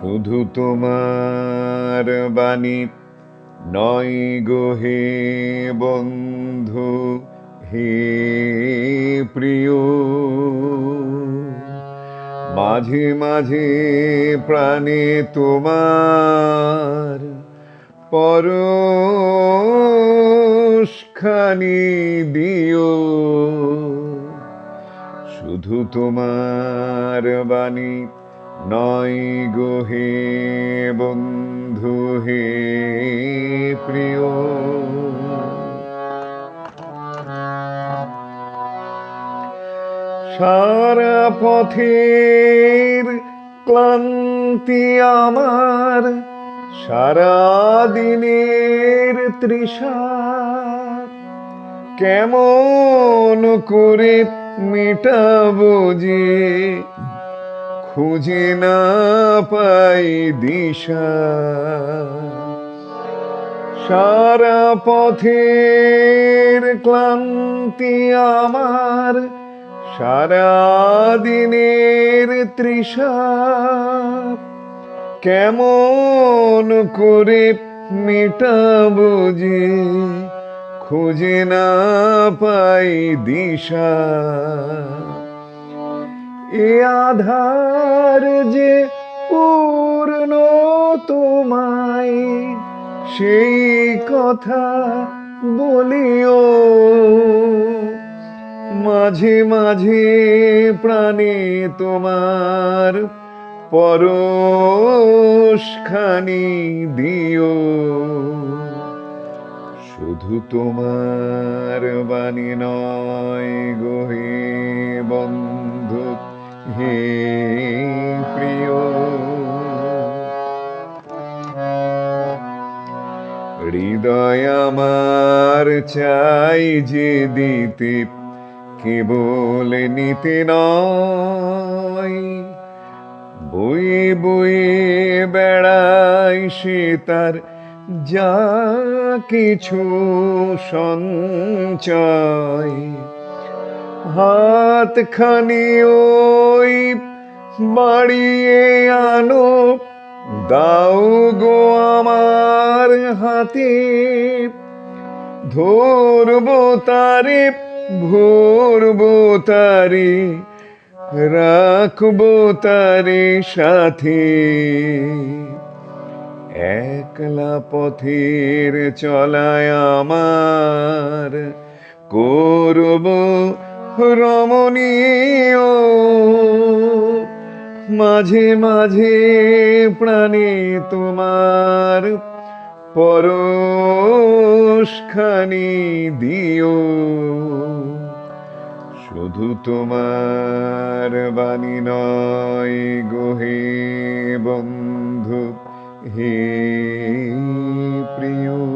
শুধু তোমার বাণী নয় গো হে বন্ধু, হে প্রিয়। মাঝে মাঝে প্রাণে তোমার পরশখানি দিও। শুধু তোমার বাণী নয় গো হে বন্ধু, হে প্রিয়। সারা পথের ক্লান্তি আমার, সারা দিনের তৃষা কেমন করে মেটাবো যে খুঁজে না পাই দিশা। সারা পথের ক্লান্তি আমার, সারা দিনের তৃষা কেমন করে মেটাবো যে খুঁজে না পাই দিশা। এ আধার যে পূর্ণ তোমায় সেই কথা বলিও। মাঝে মাঝে প্রাণে তোমার পরশখানি দিও। শুধু তোমার বাণী নয় গো হে বন্ধু, হে প্রিয়। হৃদয় আমার চাই যে দিতে, কেবল নিতে নয়। বয়ে বয়ে বেড়াই সে তার যা কিছু সঞ্চয়। হাতখানি ওই বাড়িয়ে আনো, দাও গো আমার হাতে। ধরবো তারে, ভরবো তারে, রাখবো তারে সাথে। একলা পথের চলায় আমার করব রমণীয়। মাঝে মাঝে প্রাণে তোমার পরশখানি দিও। শুধু তোমার বাণী নয় গো হে বন্ধু, হে প্রিয়।